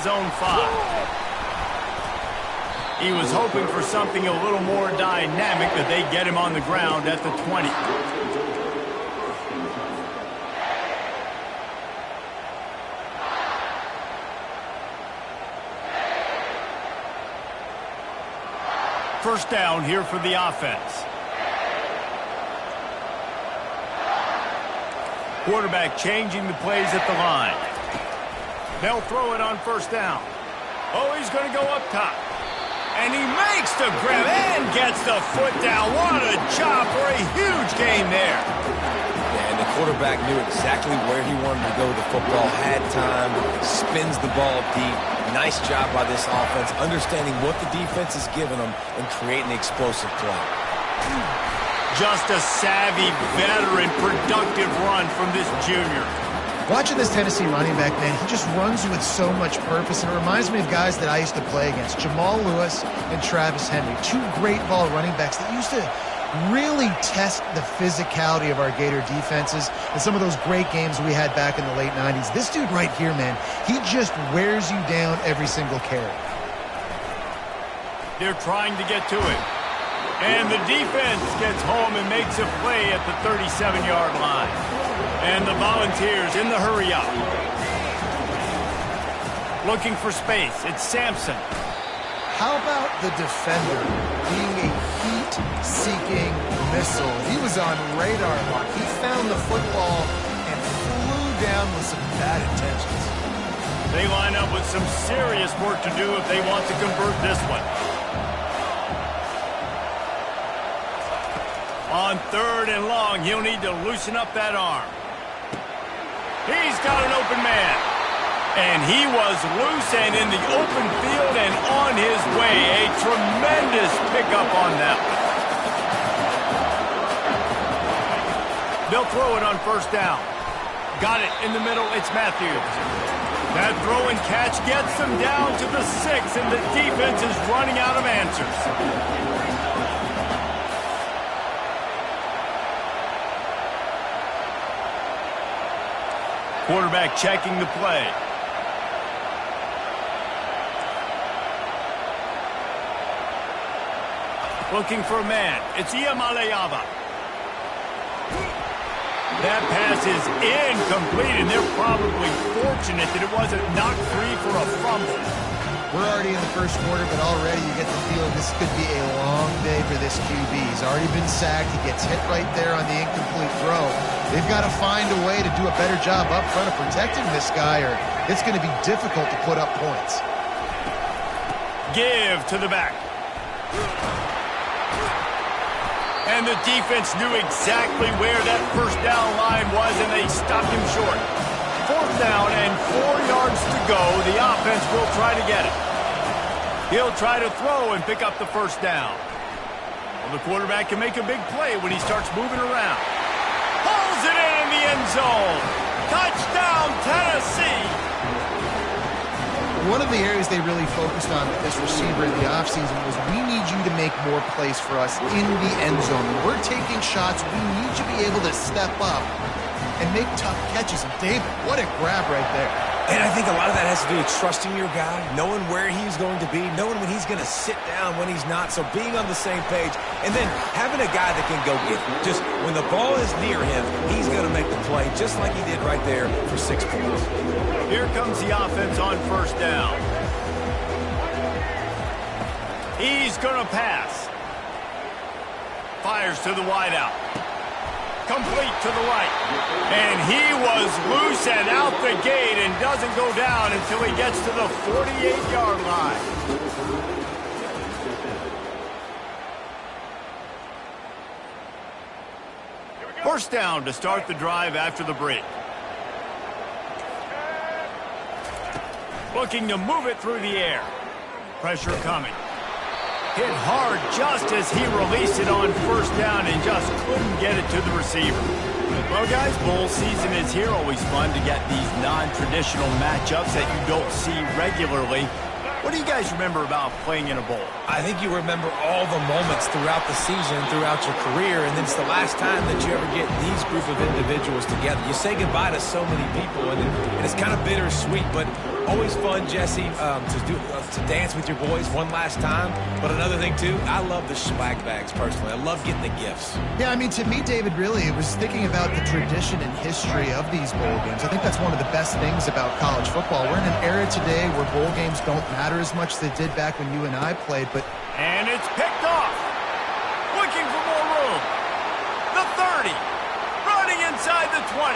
his own 5. He was hoping for something a little more dynamic, but they get him on the ground at the 20. First down here for the offense. Quarterback changing the plays at the line. They'll throw it on first down. Oh, he's going to go up top. And he makes the grab and gets the foot down. What a job for a huge gain there. Yeah, and the quarterback knew exactly where he wanted to go with the football, had time, spins the ball deep. Nice job by this offense, understanding what the defense is giving them and creating the explosive play. Just a savvy, veteran, productive run from this junior. Watching this Tennessee running back, man, he just runs with so much purpose. And it reminds me of guys that I used to play against, Jamal Lewis and Travis Henry, two great ball running backs that used to really test the physicality of our Gator defenses and some of those great games we had back in the late 90s. This dude right here, man, he just wears you down every single carry. They're trying to get to it. And the defense gets home and makes a play at the 37-yard line. And the Volunteers in the hurry-up. Looking for space. It's Sampson. How about the defender being a heat-seeking missile? He was on radar lock. He found the football and flew down with some bad intentions. They line up with some serious work to do if they want to convert this one. On 3rd and long, he'll need to loosen up that arm. He's got an open man. And he was loose and in the open field and on his way. A tremendous pickup on that one. They'll throw it on first down. Got it in the middle. It's Matthews. That throw and catch gets them down to the 6, and the defense is running out of answers. Quarterback checking the play. Looking for a man. It's Iamaleava. That pass is incomplete, and they're probably fortunate that it wasn't knocked free for a fumble. We're already in the first quarter, but already you get the feeling this could be a long day for this QB. He's already been sacked. He gets hit right there on the incomplete throw. They've got to find a way to do a better job up front of protecting this guy, or it's going to be difficult to put up points. Give to the back. And the defense knew exactly where that first down line was, and they stopped him short. 4th down and 4 yards to go. The offense will try to get it. He'll try to throw and pick up the first down. Well, the quarterback can make a big play when he starts moving around. Pulls it in the end zone. Touchdown, Tennessee. One of the areas they really focused on with this receiver in the offseason was we need you to make more plays for us in the end zone. When we're taking shots, we need you to be able to step up and make tough catches. And David, what a grab right there. And I think a lot of that has to do with trusting your guy, knowing where he's going to be, knowing when he's going to sit down, when he's not. So being on the same page, and then having a guy that can go get him. Just when the ball is near him, he's going to make the play, just like he did right there for 6 points. Here comes the offense on first down. He's going to pass. Fires to the wideout. Complete to the right. And he was loose and out the gate and doesn't go down until he gets to the 48-yard line. First down to start the drive after the break. Looking to move it through the air. Pressure coming. Hit hard just as he released it on first down and just couldn't get it to the receiver. Well, guys, bowl season is here. Always fun to get these non-traditional matchups that you don't see regularly. What do you guys remember about playing in a bowl? I think you remember all the moments throughout the season, throughout your career, and it's the last time that you ever get these group of individuals together. You say goodbye to so many people, and it's kind of bittersweet, but Always fun, Jesse, to dance with your boys one last time. But another thing, too, I love the swag bags, personally. I love getting the gifts. Yeah, I mean, to me, David, really, it was thinking about the tradition and history of these bowl games. I think that's one of the best things about college football. We're in an era today where bowl games don't matter as much as they did back when you and I played, but... And it's picked off. Looking for more room. The 30. Running inside the 20.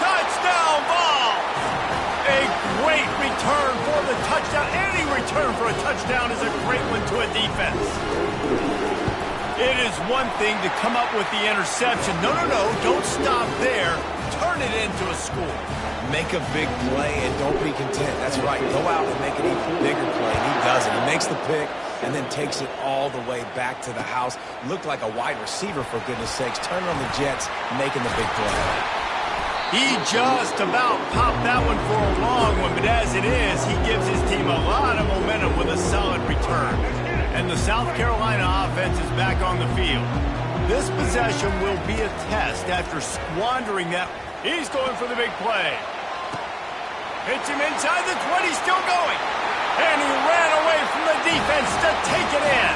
Touchdown ball. A great return for the touchdown. Any return for a touchdown is a great one to a defense. It is one thing to come up with the interception. No, don't stop there. Turn it into a score. Make a big play and don't be content. That's right. Go out and make an even bigger play. He does it. He makes the pick and then takes it all the way back to the house. Looked like a wide receiver, for goodness sakes. Turning on the Jets, making the big play. He just about popped that one for a long one, but as it is, he gives his team a lot of momentum with a solid return. And the South Carolina offense is back on the field. This possession will be a test after squandering that. He's going for the big play. Hits him inside the 20, still going. And he ran away from the defense to take it in.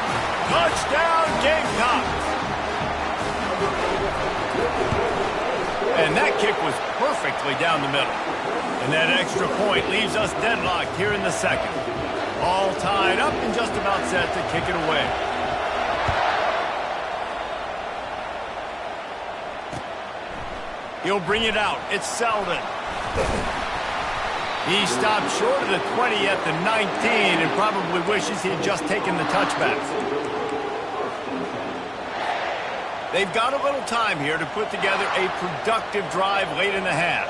Touchdown, Gamecocks. And that kick was perfectly down the middle. And that extra point leaves us deadlocked here in the second. All tied up and just about set to kick it away. He'll bring it out. It's Selden. He stopped short of the 20 at the 19 and probably wishes he had just taken the touchback. They've got a little time here to put together a productive drive late in the half.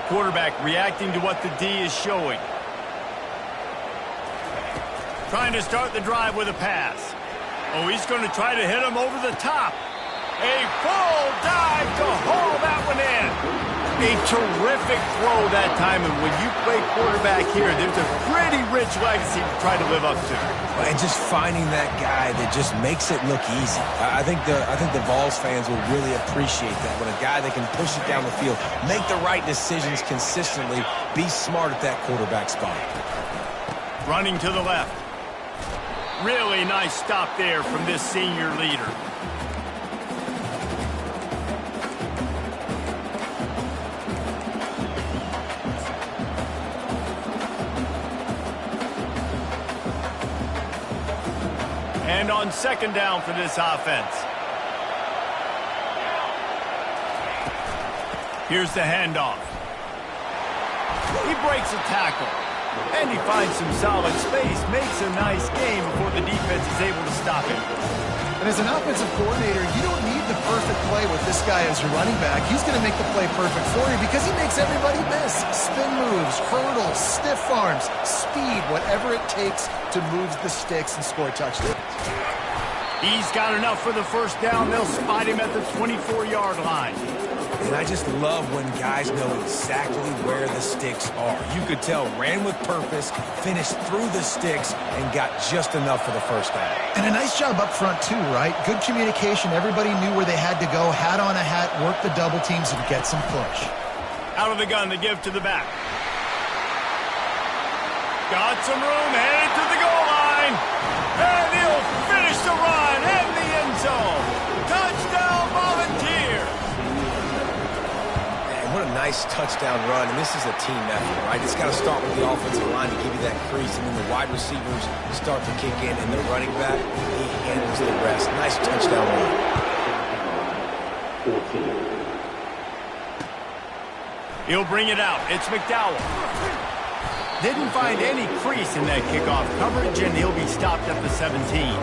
Quarterback reacting to what the D is showing. Trying to start the drive with a pass. Oh, he's going to try to hit him over the top. A full dive to haul that one in. A terrific throw that time, and when you play quarterback here, there's a pretty rich legacy to try to live up to. And just finding that guy that just makes it look easy. I think the Vols fans will really appreciate that, when a guy that can push it down the field, make the right decisions consistently, be smart at that quarterback spot. Running to the left. Really nice stop there from this senior leader. And on second down for this offense. Here's the handoff. He breaks a tackle. And he finds some solid space, makes a nice game before the defense is able to stop him. And as an offensive coordinator, you don't need the perfect play with this guy as your running back. He's going to make the play perfect for you because he makes everybody miss. Spin moves, hurdles, stiff arms, speed, whatever it takes to move the sticks and score touchdowns. He's got enough for the first down. They'll spot him at the 24-yard line. And I just love when guys know exactly where the sticks are. You could tell, ran with purpose, finished through the sticks, and got just enough for the first down. And a nice job up front, too, right? Good communication. Everybody knew where they had to go. Hat on a hat, work the double teams, and get some push. Out of the gun, the give to the back. Got some room, headed to the goal line. And he'll finish the run in the end zone. Touchdown, Volunteers. What a nice touchdown run, and this is a team effort, right? It's got to start with the offensive line to give you that crease, and then the wide receivers start to kick in, and the running back, he handles the rest. Nice touchdown run. 14. He'll bring it out. It's McDowell. Didn't find any crease in that kickoff coverage, and he'll be stopped at the 17.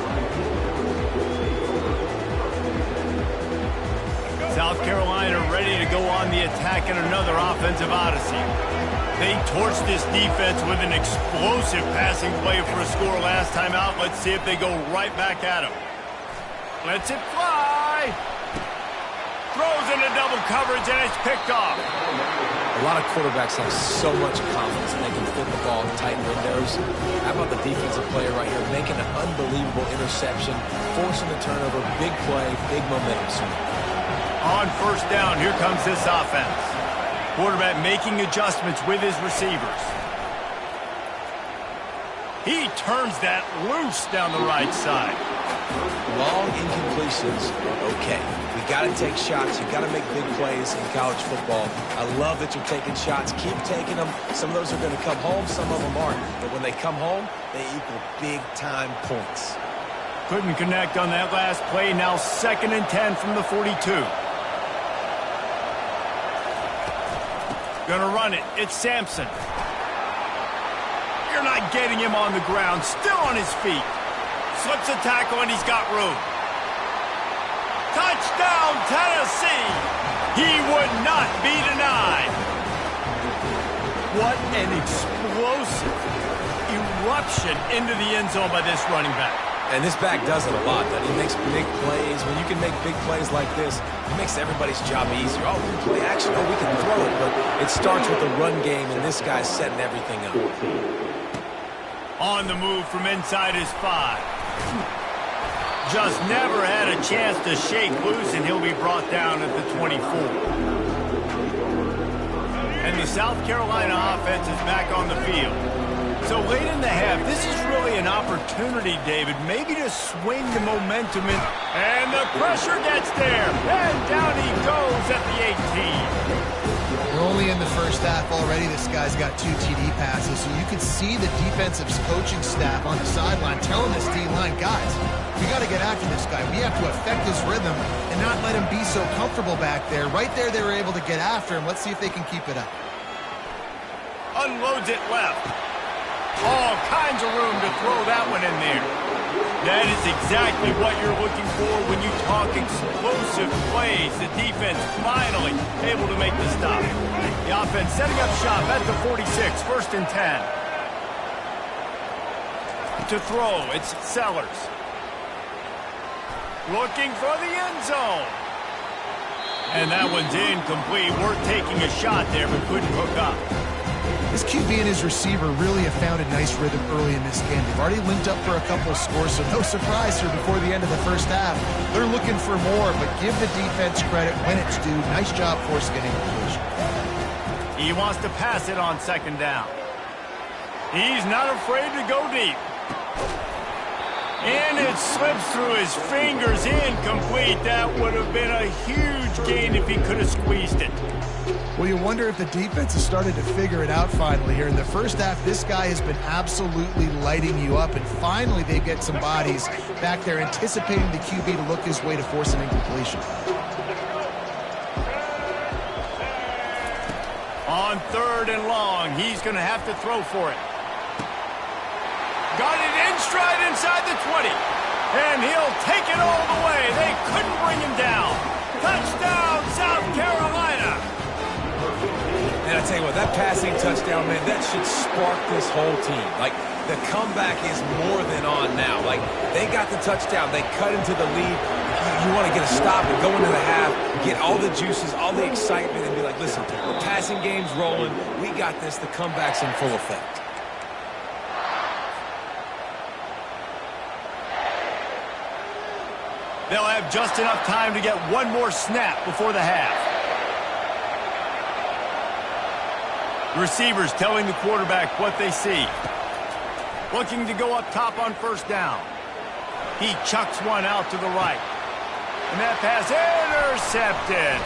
South Carolina ready to go on the attack in another offensive odyssey. They torched this defense with an explosive passing play for a score last time out. Let's see if they go right back at him. Lets it fly. Throws into double coverage, and it's picked off. A lot of quarterbacks have so much confidence that they can fit the ball in tight windows. How about the defensive player right here making an unbelievable interception, forcing the turnover, big play, big momentum swing. On first down, here comes this offense. Quarterback making adjustments with his receivers. He turns that loose down the right side. Long incompletions are okay. We got to take shots. You got to make big plays in college football. I love that you're taking shots. Keep taking them. Some of those are going to come home. Some of them aren't. But when they come home, they equal big-time points. Couldn't connect on that last play. Now 2nd and 10 from the 42. Gonna run it. It's Sampson. You're not getting him on the ground. Still on his feet. Slips a tackle and he's got room. Touchdown, Tennessee! He would not be denied. What an explosive eruption into the end zone by this running back. And this back does it a lot. He makes big plays. When you can make big plays like this, it makes everybody's job easier. Oh, we can play action. Oh, we can throw it. But it starts with the run game, and this guy's setting everything up. On the move from inside his 5. Just never had a chance to shake loose, and he'll be brought down at the 24. And the South Carolina offense is back on the field. So late in the half, this is really an opportunity, David, maybe to swing the momentum in. And the pressure gets there. And down he goes at the 18. We're only in the first half already. This guy's got 2 TD passes, so you can see the defensive coaching staff on the sideline telling this D-line, guys, we got to get after this guy. We have to affect his rhythm and not let him be so comfortable back there. Right there, they were able to get after him. Let's see if they can keep it up. Unloads it left. All kinds of room to throw that one in there. That is exactly what you're looking for when you talk explosive plays. The defense finally able to make the stop. The offense setting up shop at the 46, 1st and 10. To throw, it's Sellers. Looking for the end zone. And that one's incomplete. Worth taking a shot there, but couldn't hook up. This QB and his receiver really have found a nice rhythm early in this game. They've already linked up for a couple of scores, so no surprise here before the end of the first half. They're looking for more, but give the defense credit when it's due. Nice job forcing an incompletion. He wants to pass it on 2nd down. He's not afraid to go deep. And it slips through his fingers, incomplete. That would have been a huge gain if he could have squeezed it. Well, you wonder if the defense has started to figure it out finally here. In the first half, this guy has been absolutely lighting you up, and finally they get some bodies back there anticipating the QB to look his way to force an incompletion. On 3rd and long, he's going to have to throw for it. Got it in stride inside the 20. And he'll take it all the way. They couldn't bring him down. Touchdown, South Carolina. And I tell you what, that passing touchdown, man, that should spark this whole team. Like, the comeback is more than on now. Like, they got the touchdown. They cut into the lead. You want to get a stop and go into the half, get all the juices, all the excitement, and be like, listen, the passing game's rolling. We got this. The comeback's in full effect. They'll have just enough time to get one more snap before the half. Receivers telling the quarterback what they see. Looking to go up top on 1st down. He chucks one out to the right. And that pass intercepted.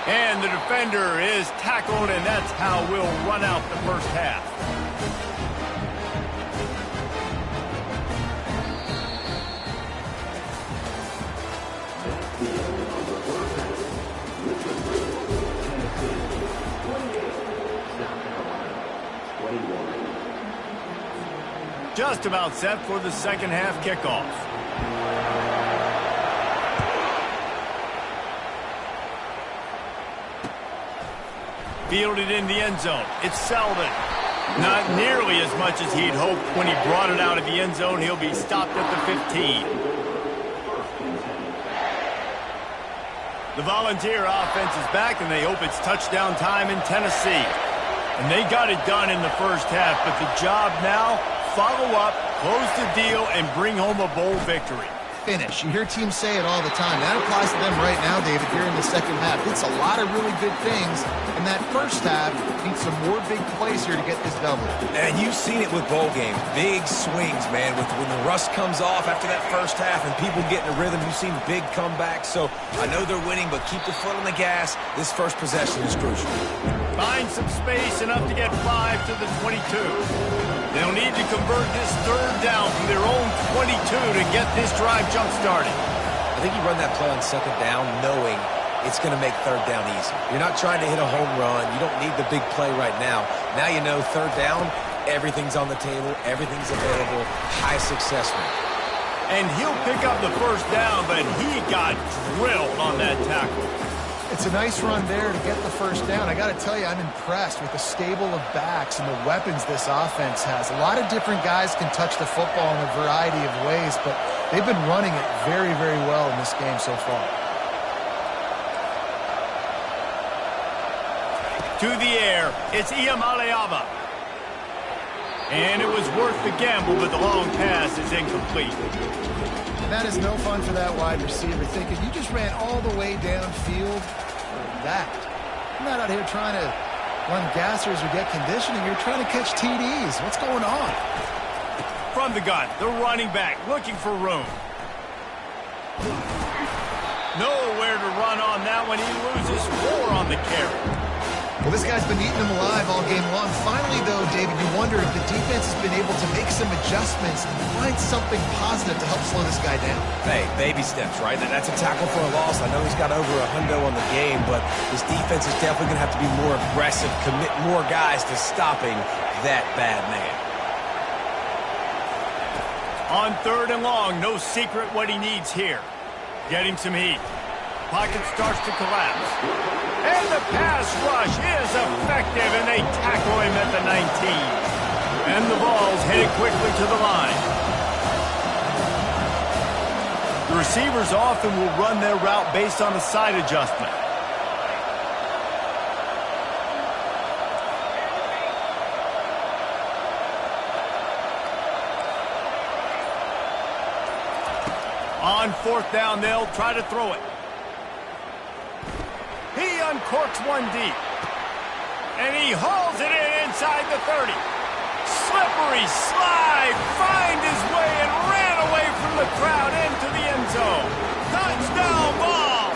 And the defender is tackled, and that's how we'll run out the first half. Just about set for the 2nd half kickoff. Fielded in the end zone. It's Selden. Not nearly as much as he'd hoped when he brought it out of the end zone. He'll be stopped at the 15. The Volunteer offense is back, and they hope it's touchdown time in Tennessee. And they got it done in the first half, but the job now, follow up, close the deal, and bring home a bowl victory. Finish. You hear teams say it all the time. That applies to them right now, David, here in the second half. It's a lot of really good things, and that first half needs some more big plays here to get this double. And you've seen it with bowl games. Big swings, man. When the rust comes off after that first half and people get in a rhythm, you've seen big comebacks. So I know they're winning, but keep the foot on the gas. This first possession is crucial. Find some space, enough to get 5 to the 22. They'll need to convert this third down from their own 22 to get this drive jump-started. I think you run that play on second down knowing it's going to make third down easy. You're not trying to hit a home run. You don't need the big play right now. Now you know third down, everything's on the table, everything's available, high success rate. And he'll pick up the first down, but he got drilled on that tackle. It's a nice run there to get the first down. I got to tell you, I'm impressed with the stable of backs and the weapons this offense has. A lot of different guys can touch the football in a variety of ways, but they've been running it very, very well in this game so far. To the air, it's Iamaleava. And it was worth the gamble, but the long pass is incomplete. And that is no fun for that wide receiver, thinking you just ran all the way downfield for that. You're not out here trying to run gassers or get conditioning. You're trying to catch TDs. What's going on? From the gun, the running back looking for room. Nowhere to run on that one. He loses 4 on the carry. Well, this guy's been eating them alive all game long. Finally, though, David, you wonder if the defense has been able to make some adjustments and find something positive to help slow this guy down. Hey, baby steps, right? That's a tackle for a loss. I know he's got over $100 on the game, but his defense is definitely going to have to be more aggressive, commit more guys to stopping that bad man. On third and long, no secret what he needs here. Get him some heat. Pocket starts to collapse. And the pass rush is effective, and they tackle him at the 19. And the ball's headed quickly to the line. The receivers often will run their route based on a side adjustment. On fourth down, they'll try to throw it. He uncorks one deep. And he hauls it in inside the 30. Slippery slide, find his way and ran away from the crowd into the end zone. Touchdown ball!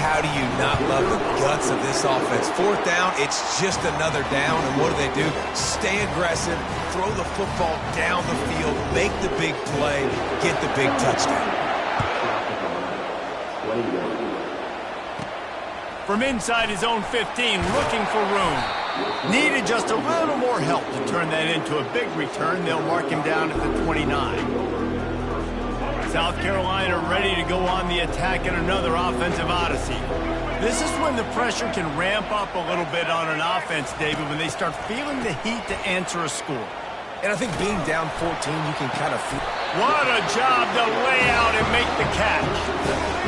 How do you not love the guts of this offense? Fourth down, it's just another down, and what do? Stay aggressive, throw the football down the field, make the big play, get the big touchdown. From inside his own 15, looking for room. Needed just a little more help to turn that into a big return. They'll mark him down at the 29. South Carolina ready to go on the attack in another offensive odyssey. This is when the pressure can ramp up a little bit on an offense, David, when they start feeling the heat to answer a score. And I think being down 14, you can kind of feel... What a job to lay out and make the catch.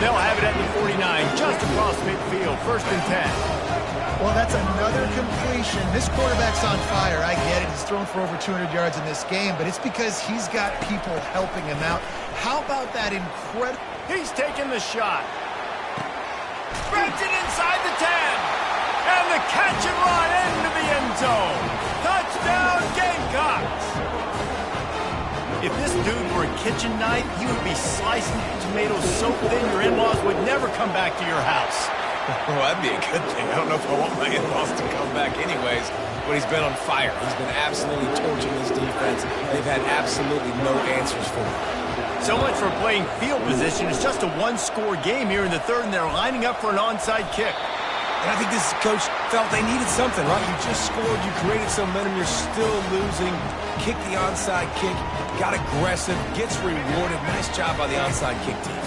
They'll have it at the 49, just across midfield, 1st and 10. Well, that's another completion. This quarterback's on fire. I get it. He's thrown for over 200 yards in this game, but it's because he's got people helping him out. How about that incredible... He's taking the shot. Spreads it inside the 10. And the catch and run into the end zone. Touchdown, Gamecocks. If this dude were a kitchen knife, he would be slicing tomatoes so thin your in-laws would never come back to your house. Well, that'd be a good thing. I don't know if I want my in-laws to come back anyways, but he's been on fire. He's been absolutely torching this defense. They've had absolutely no answers for him. So much for playing field position. It's just a one-score game here in the third, and they're lining up for an onside kick. And I think this coach felt they needed something, right? You just scored, you created some momentum, you're still losing. Kick the onside kick, got aggressive, gets rewarded. Nice job by the onside kick team.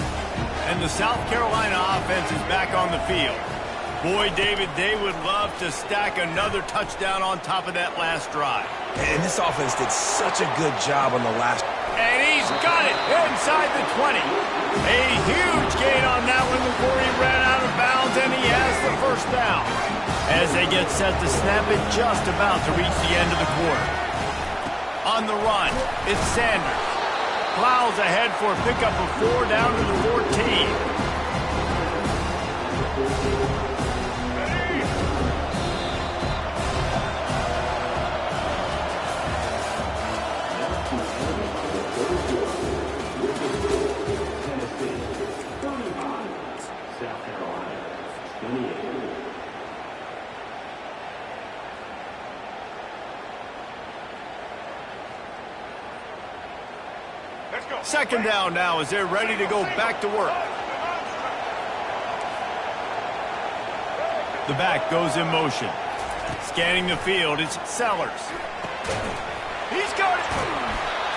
And the South Carolina offense is back on the field. Boy, David, they would love to stack another touchdown on top of that last drive. And this offense did such a good job on the last. And he's got it inside the 20. A huge gain on before he ran out of bounds, and he has the first down. As they get set to snap it, just about to reach the end of the quarter. On the run, it's Sanders. Plows ahead for a pickup of 4 down to the 14. Second down now as they're ready to go back to work. The back goes in motion. Scanning the field, it's Sellers. He's got it.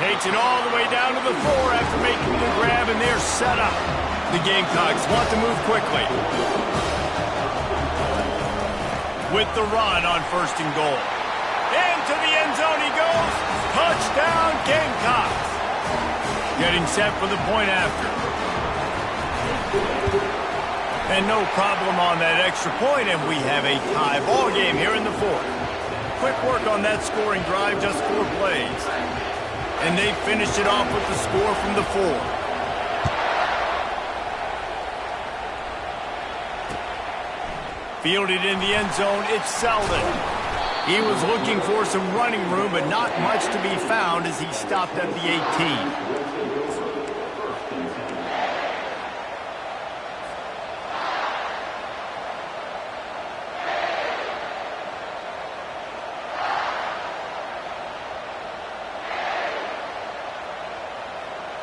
Takes it all the way down to the 4 after making the grab, and they're set up. The Gamecocks want to move quickly. With the run on 1st and goal. Into the end zone he goes. Touchdown, Gamecocks. Getting set for the point after. And no problem on that extra point, and we have a tie ball game here in the 4th. Quick work on that scoring drive, just 4 plays. And they finished it off with the score from the 4. Fielded in the end zone, it's Selden. He was looking for some running room, but not much to be found as he stopped at the 18.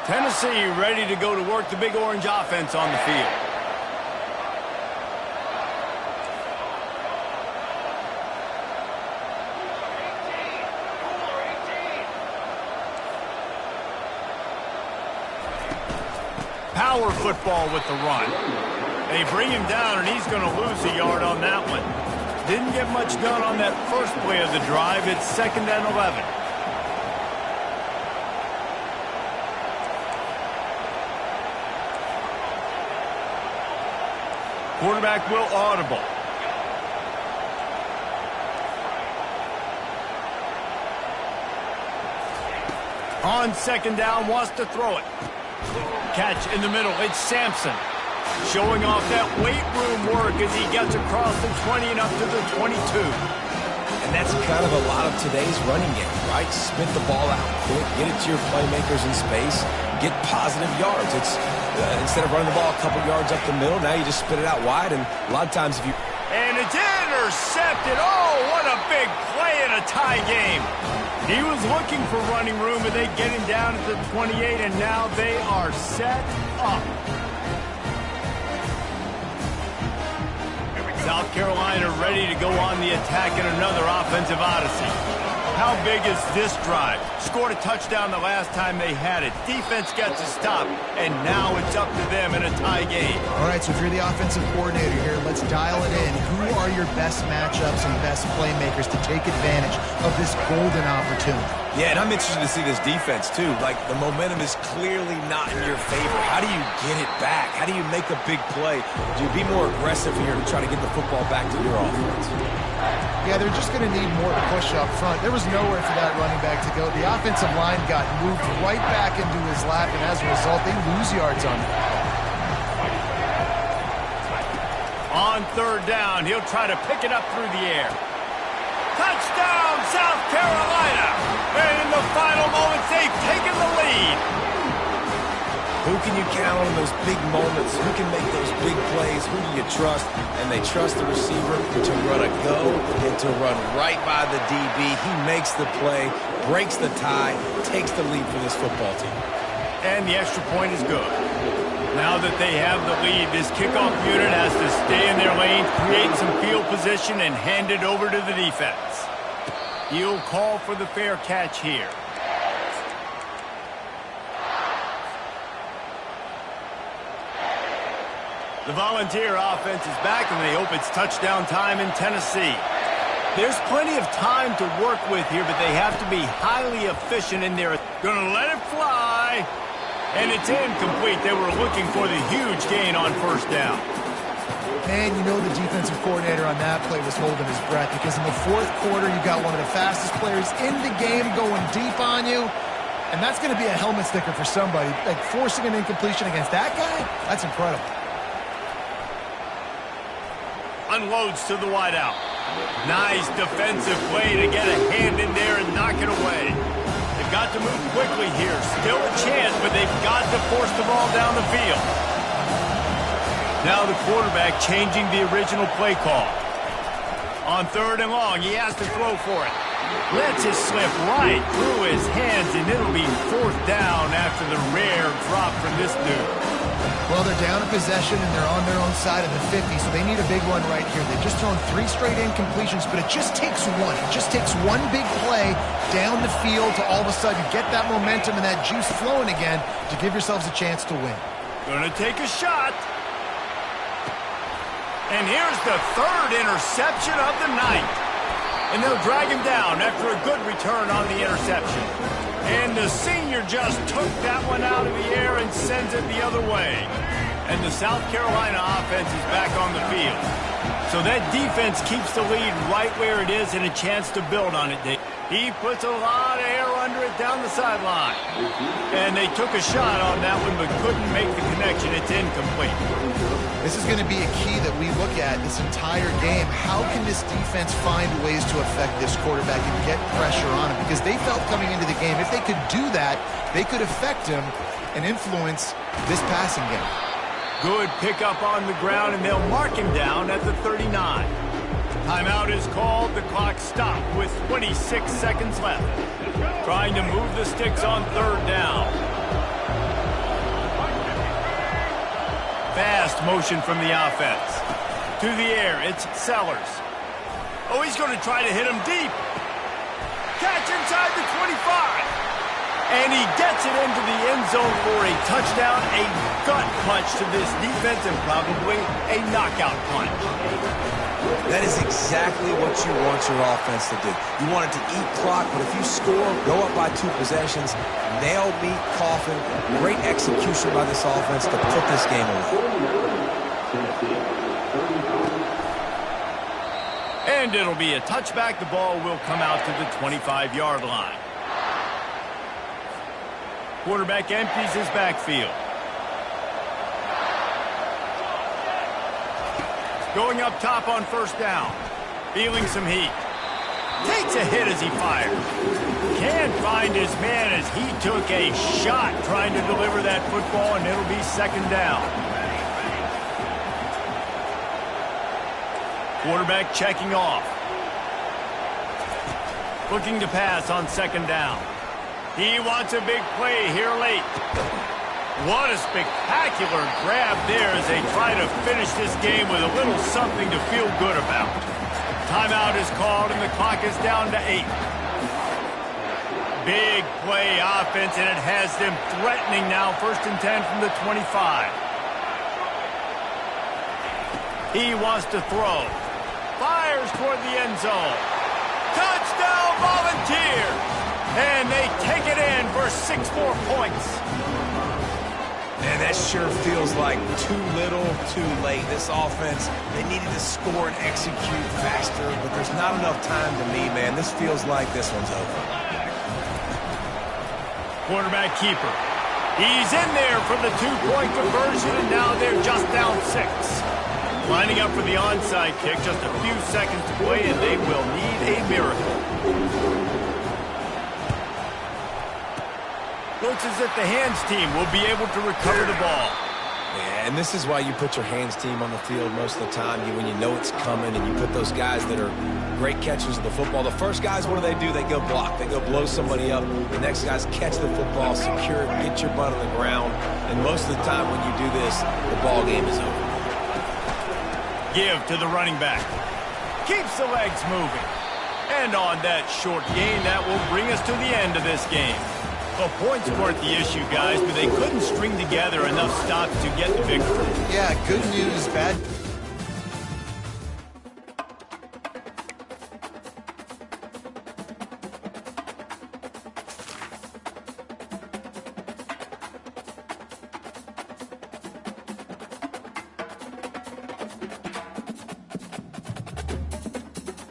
Tennessee ready to go to work the Big Orange offense on the field. Power football with the run. They bring him down, and he's going to lose a yard on that one. Didn't get much done on that first play of the drive. It's 2nd and 11. Quarterback will audible. On 2nd down, wants to throw it. Catch in the middle, it's Sampson. Showing off that weight room work as he gets across the 20 and up to the 22. And that's kind of a lot of today's running game, right? Spit the ball out quick, get it to your playmakers in space, get positive yards. It's instead of running the ball a couple yards up the middle, now you just spit it out wide, and a lot of times if you... And it's intercepted. Oh, what a big play in a tie game. He was looking for running room, and they get him down at the 28, and now they are set up. South Carolina ready to go on the attack in another offensive odyssey. How big is this drive? Scored a touchdown the last time they had it. Defense gets a stop, and now it's up to them in a tie game. All right, so if you're the offensive coordinator here, let's dial it in. Who are your best matchups and best playmakers to take advantage of this golden opportunity? Yeah, and I'm interested to see this defense, too. Like, the momentum is clearly not in your favor. How do you get it back? How do you make a big play? Do you be more aggressive here to try to get the football back to your offense? Yeah, they're just going to need more push up front. There was nowhere for that running back to go. The offensive line got moved right back into his lap, and as a result, they lose yards on that. On 3rd down, he'll try to pick it up through the air. Touchdown, South Carolina! And in the final moments, they've taken the lead. Who can you count on in those big moments? Who can make those big plays? Who do you trust? And they trust the receiver to run a go and to run right by the DB. He makes the play, breaks the tie, takes the lead for this football team. And the extra point is good. Now that they have the lead, this kickoff unit has to stay in their lanes, create some field position, and hand it over to the defense. He'll call for the fair catch here. The Volunteer offense is back, and they hope it's touchdown time in Tennessee. There's plenty of time to work with here, but they have to be highly efficient in their... Gonna let it fly. And it's incomplete. They were looking for the huge gain on first down. Man, you know the defensive coordinator on that play was holding his breath because in the fourth quarter, you got one of the fastest players in the game going deep on you. And that's going to be a helmet sticker for somebody. Like, forcing an incompletion against that guy, that's incredible. Unloads to the wideout. Nice defensive play to get a hand in there and knock it away. They've got to move quickly here. Still a chance, but they've got to force the ball down the field. Now the quarterback changing the original play call. On 3rd and long, he has to throw for it. Lets it slip right through his hands, and it'll be 4th down after the rare drop from this dude. Well, they're down a possession, and they're on their own side of the 50, so they need a big run right here. They've just thrown 3 straight incompletions, but it just takes one. It just takes one big play down the field to all of a sudden get that momentum and that juice flowing again to give yourselves a chance to win. Gonna take a shot. And here's the 3rd interception of the night. And they'll drag him down after a good return on the interception. And the senior just took that one out of the air and sends it the other way. And the South Carolina offense is back on the field. So that defense keeps the lead right where it is and a chance to build on it, Dave. He puts a lot of air under it down the sideline. And they took a shot on that one but couldn't make the connection. It's incomplete. This is going to be a key that we look at this entire game. How can this defense find ways to affect this quarterback and get pressure on him? Because they felt coming into the game, if they could do that, they could affect him and influence this passing game. Good pickup on the ground, and they'll mark him down at the 39. Timeout is called. The clock stopped with 26 seconds left. Trying to move the sticks on 3rd down. Fast motion from the offense. To the air, it's Sellers. Oh, he's going to try to hit him deep. Catch inside the 25. And he gets it into the end zone for a touchdown, a gut punch to this defense, and probably a knockout punch. That is exactly what you want your offense to do. You want it to eat clock, but if you score, go up by 2 possessions, nail meat coffin, great execution by this offense to put this game away. And it'll be a touchback. The ball will come out to the 25-yard line. Quarterback empties his backfield. Going up top on 1st down. Feeling some heat. Takes a hit as he fires. Can't find his man as he took a shot trying to deliver that football, and it'll be 2nd down. Quarterback checking off. Looking to pass on 2nd down. He wants a big play here late. What a spectacular grab there as they try to finish this game with a little something to feel good about. Timeout is called and the clock is down to 8. Big play offense, and it has them threatening now. 1st and 10 from the 25. He wants to throw. Fires toward the end zone. Touchdown Volunteers! And they take it in for 6 more points. Man, that sure feels like too little, too late. This offense, they needed to score and execute faster, but there's not enough time to me, man. This feels like this one's over. Quarterback keeper. He's in there for the 2-point conversion, and now they're just down 6. Lining up for the onside kick, just a few seconds to play, and they will need a miracle. Looks as if the hands team will be able to recover the ball. Yeah, and this is why you put your hands team on the field most of the time, when you know it's coming, and you put those guys that are great catchers of the football. The first guys, what do? They go block. They go blow somebody up. The next guys catch the football, secure it, get your butt on the ground. And most of the time when you do this, the ball game is over. Give to the running back. Keeps the legs moving. And on that short gain, that will bring us to the end of this game. Well, points weren't the issue, guys, but they couldn't string together enough stops to get the victory. Yeah, good news, bad